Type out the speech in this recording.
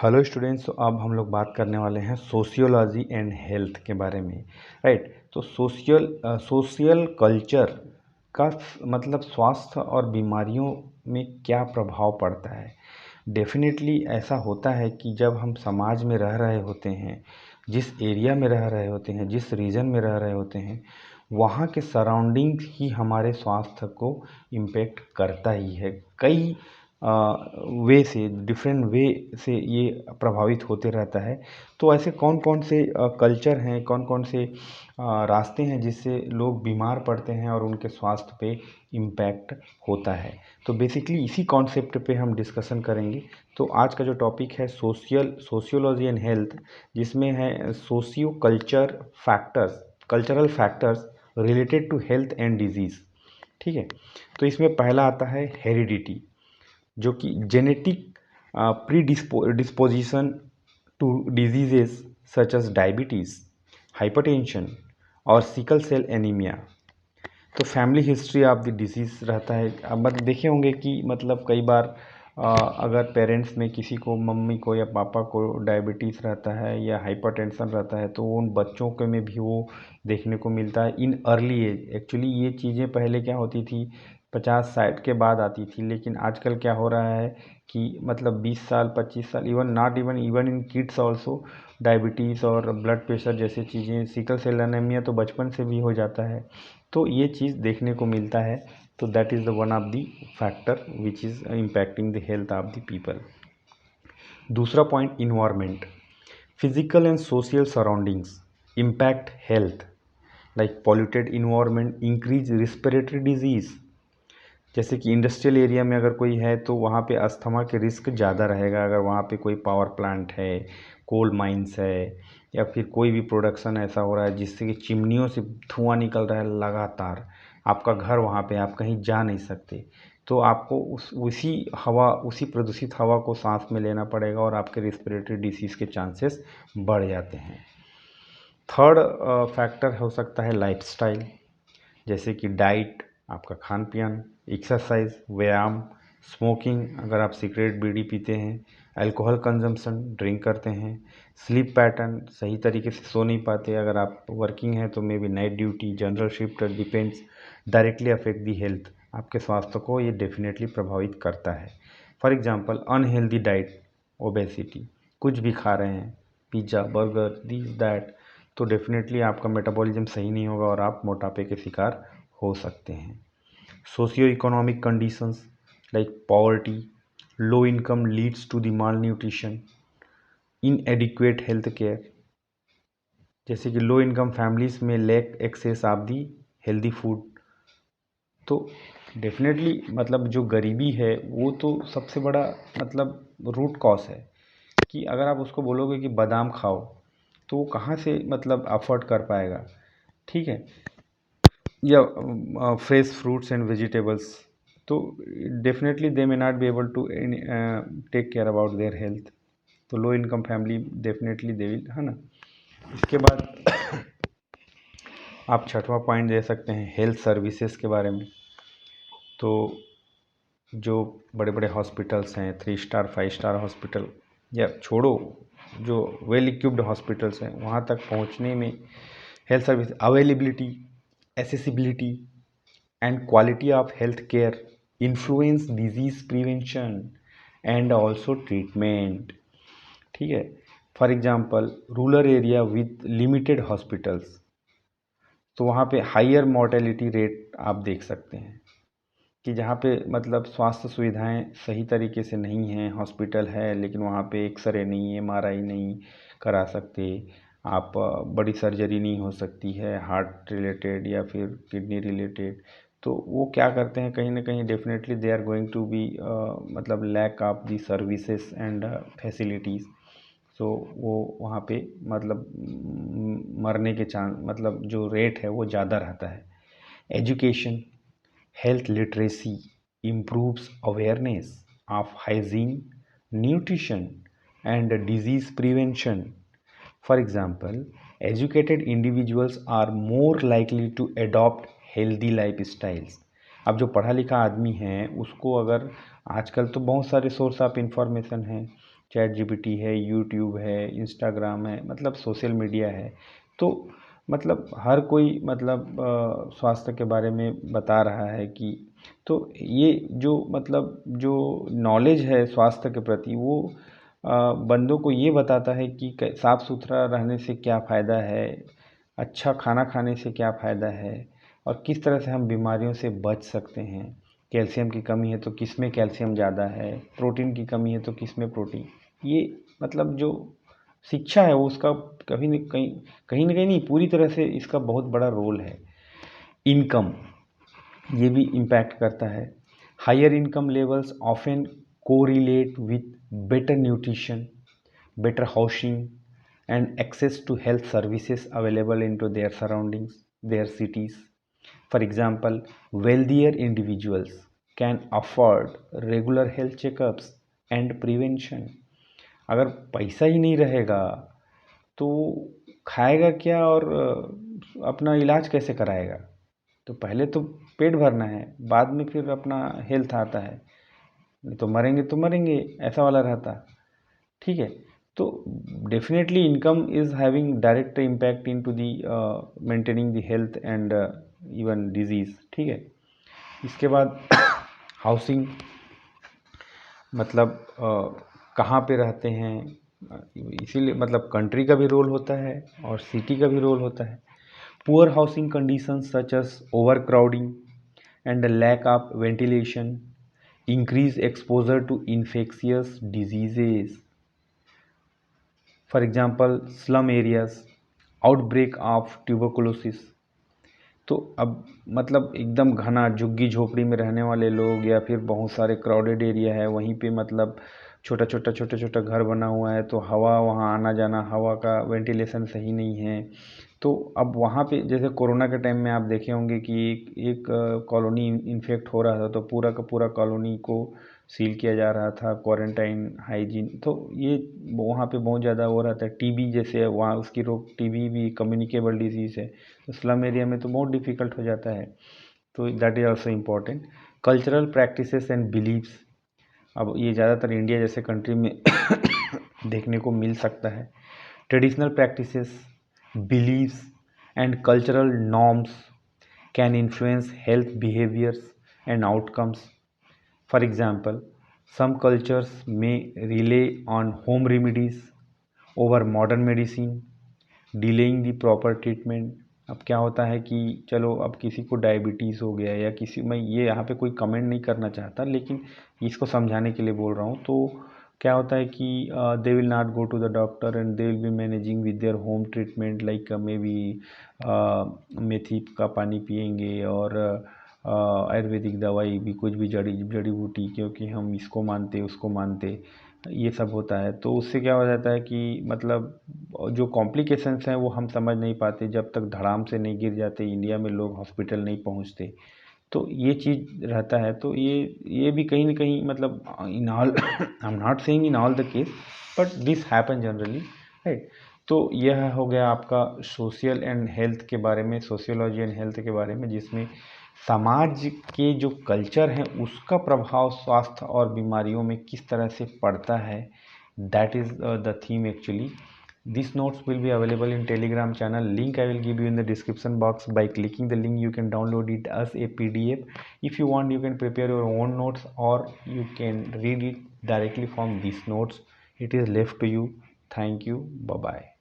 Hello students. तो अब हम लोग बात करने वाले हैं सोशियोलॉजी एंड हेल्थ के बारे में। राइट। तो सोशियल कल्चर का मतलब स्वास्थ्य और बीमारियों में क्या प्रभाव पड़ता है। डेफिनेटली ऐसा होता है कि जब हम समाज में रह रहे होते हैं, जिस एरिया में रह रहे होते हैं, जिस रीजन में रह रहे होते हैं, वहाँ के सराउंडिंग्स ही हमारे स्वास्थ्य को इम्पेक्ट करता ही है। कई वे से डिफरेंट वे से ये प्रभावित होते रहता है। तो ऐसे कौन कौन से कल्चर हैं, कौन कौन से रास्ते हैं जिससे लोग बीमार पड़ते हैं और उनके स्वास्थ्य पे इम्पैक्ट होता है। तो बेसिकली इसी कॉन्सेप्ट पे हम डिस्कशन करेंगे। तो आज का जो टॉपिक है सोशियोलॉजी एंड हेल्थ, जिसमें है socio culture factors, cultural factors related to health and disease. ठीक है। तो इसमें पहला आता है हेरिडिटी, जो कि genetic predisposition to diseases such as diabetes, hypertension और सिकल सेल एनीमिया। तो family history of the disease रहता है। अब देखे होंगे कि मतलब कई बार अगर पेरेंट्स में किसी को, मम्मी को या पापा को डायबिटीज़ रहता है या हाइपरटेंशन रहता है, तो उन बच्चों के में भी वो देखने को मिलता है इन अर्ली एज। एक्चुअली ये चीज़ें पहले क्या होती थी, 50-60 के बाद आती थी, लेकिन आजकल क्या हो रहा है कि मतलब 20 साल 25 साल, even not even even in kids also diabetes और ब्लड प्रेशर जैसी चीज़ें, सिकल सेल एनीमिया तो बचपन से भी हो जाता है। तो ये चीज़ देखने को मिलता है। तो that is the one of the factor which is impacting the health of the people. दूसरा point, environment, physical and social surroundings impact health, like polluted environment increase respiratory disease. जैसे कि इंडस्ट्रियल एरिया में अगर कोई है तो वहाँ पे अस्थमा के रिस्क ज़्यादा रहेगा। अगर वहाँ पे कोई पावर प्लांट है, कोल माइंस है, या फिर कोई भी प्रोडक्शन ऐसा हो रहा है जिससे कि चिमनियों से धुआं निकल रहा है लगातार, आपका घर वहाँ पे, आप कहीं जा नहीं सकते, तो आपको उसी प्रदूषित हवा को सांस में लेना पड़ेगा और आपके रिस्पिरेटरी डिसीज़ के चांसेस बढ़ जाते हैं। थर्ड फैक्टर हो सकता है लाइफस्टाइल, जैसे कि डाइट, आपका खान पान, एक्सरसाइज, व्यायाम, स्मोकिंग, अगर आप सिगरेट बीड़ी पीते हैं, अल्कोहल कंजम्पशन, ड्रिंक करते हैं, स्लीप पैटर्न, सही तरीके से सो नहीं पाते, अगर आप वर्किंग हैं तो may be night duty, general shift, depends, directly affect the health, आपके स्वास्थ्य को ये डेफिनेटली प्रभावित करता है। For example unhealthy diet, obesity, कुछ भी खा रहे हैं, पिज़्ज़ा, बर्गर, दिस दैट, तो डेफिनेटली आपका मेटाबॉलिज्म सही नहीं होगा और आप मोटापे के शिकार हो सकते हैं। Socio economic conditions like poverty, low income leads to the malnutrition, inadequate health care, जैसे कि लो इनकम फैमिलीज में lack access of the healthy food. तो डेफिनेटली मतलब जो गरीबी है वो तो सबसे बड़ा मतलब रूट कॉज है, कि अगर आप उसको बोलोगे कि बादाम खाओ तो वो कहाँ से मतलब अफोर्ड कर पाएगा। ठीक है। या फ्रेश फ्रूट्स एंड वेजिटेबल्स, तो definitely they may not be able to take care about their health. तो low income family definitely they will, है ना। इसके बाद आप छठवां पॉइंट दे सकते हैं हेल्थ सर्विसेज के बारे में। तो जो बड़े बड़े हॉस्पिटल्स हैं, 3 स्टार 5 स्टार हॉस्पिटल, या छोड़ो जो वेल इक्विप्ड हॉस्पिटल्स हैं, वहाँ तक पहुँचने में health service availability, accessibility and quality of health care influence disease prevention and also treatment. ठीक है। For example rural area with limited hospitals, तो वहाँ पे हाइयर मोर्टेलिटी रेट आप देख सकते हैं, कि जहाँ पे मतलब स्वास्थ्य सुविधाएं सही तरीके से नहीं हैं, हॉस्पिटल है लेकिन वहाँ पे एक्सरे नहीं, एमआरआई नहीं करा सकते आप, बड़ी सर्जरी नहीं हो सकती है हार्ट रिलेटेड या फिर किडनी रिलेटेड, तो वो क्या करते हैं, कहीं ना कहीं definitely they are going to be मतलब lack of the services and facilities. So वो वहाँ पे मतलब मरने के चांस, मतलब जो रेट है वो ज़्यादा रहता है। Education, health literacy improves awareness of hygiene, nutrition, and disease prevention. For example, educated individuals are more likely to adopt healthy lifestyles. अब जो पढ़ा लिखा आदमी है उसको अगर, आजकल तो बहुत सारे सोर्स ऑफ इंफॉर्मेशन हैं, चैट जीपीटी है, यूट्यूब है, इंस्टाग्राम है, मतलब सोशल मीडिया है। तो मतलब हर कोई मतलब स्वास्थ्य के बारे में बता रहा है कि तो ये जो मतलब जो नॉलेज है स्वास्थ्य के प्रति वो बंदों को ये बताता है कि साफ़ सुथरा रहने से क्या फ़ायदा है, अच्छा खाना खाने से क्या फ़ायदा है और किस तरह से हम बीमारियों से बच सकते हैं। कैल्शियम की कमी है तो किस में कैल्शियम ज़्यादा है, प्रोटीन की कमी है तो किस में प्रोटीन, ये मतलब जो शिक्षा है वो उसका कभी न कहीं कहीं न कहीं नहीं, पूरी तरह से इसका बहुत बड़ा रोल है। इनकम, ये भी इम्पैक्ट करता है। Higher income levels often correlate with better nutrition, better housing and access to health services available into their surroundings, their cities. For example, wealthier individuals can afford regular health checkups and prevention. अगर पैसा ही नहीं रहेगा तो खाएगा क्या और अपना इलाज कैसे कराएगा। तो पहले तो पेट भरना है, बाद में फिर अपना हेल्थ आता है, नहीं तो मरेंगे तो मरेंगे, ऐसा वाला रहता। ठीक है। तो definitely income is having direct impact in to the maintaining the health and even disease. ठीक है। इसके बाद हाउसिंग, मतलब कहाँ पे रहते हैं, इसीलिए मतलब कंट्री का भी रोल होता है और सिटी का भी रोल होता है। Poor housing conditions such as overcrowding and lack of ventilation increase exposure to infectious diseases. For example slum areas, outbreak of tuberculosis. तो अब मतलब एकदम घना झुग्गी झोपड़ी में रहने वाले लोग या फिर बहुत सारे क्राउडेड एरिया है वहीं पे मतलब छोटा छोटा घर बना हुआ है तो हवा वहाँ आना जाना, हवा का वेंटिलेशन सही नहीं है। तो अब वहाँ पे जैसे कोरोना के टाइम में आप देखे होंगे कि एक कॉलोनी इन्फेक्ट हो रहा था तो पूरा का पूरा कॉलोनी को सील किया जा रहा था, क्वारंटाइन, हाइजीन। तो ये वहाँ पे बहुत ज़्यादा हो रहा था। टीबी जैसे है वहाँ उसकी रोग, टीबी भी कम्युनिकेबल डिजीज़ है, तो स्लम एरिया में तो बहुत डिफ़िकल्ट हो जाता है। तो that is also important. Cultural practices and beliefs, अब ये ज़्यादातर इंडिया जैसे कंट्री में देखने को मिल सकता है। Traditional practices, beliefs and cultural norms can influence health behaviours and outcomes. For example, some cultures may rely on home remedies over modern medicine, delaying the proper treatment. अब क्या होता है कि चलो अब किसी को डायबिटीज़ हो गया या किसी, मैं ये यहाँ पे कोई कमेंट नहीं करना चाहता लेकिन इसको समझाने के लिए बोल रहा हूँ। तो क्या होता है कि they will not go to the doctor and they will be managing with their home treatment, like maybe मेथी का पानी पियेंगे और आयुर्वेदिक दवाई भी, कुछ भी जड़ी जड़ी बूटी, क्योंकि हम इसको मानते उसको मानते, ये सब होता है। तो उससे क्या हो जाता है कि मतलब जो कॉम्प्लिकेशंस हैं वो हम समझ नहीं पाते जब तक धड़ाम से नहीं गिर जाते, इंडिया में लोग हॉस्पिटल नहीं पहुंचते। तो ये चीज़ रहता है। तो ये भी कहीं ना कहीं मतलब in all I am not saying in all the case but this happen generally, right. तो यह हो गया आपका सोशल एंड हेल्थ के बारे में, सोशियोलॉजी एंड हेल्थ के बारे में, जिसमें समाज के जो कल्चर है उसका प्रभाव स्वास्थ्य और बीमारियों में किस तरह से पड़ता है। That is the theme actually. These notes will be available in Telegram channel. Link I will give you in the description box. By clicking the link, you can download it as a PDF. If you want, you can prepare your own notes or you can read it directly from these notes. It is left to you. Thank you. Bye bye.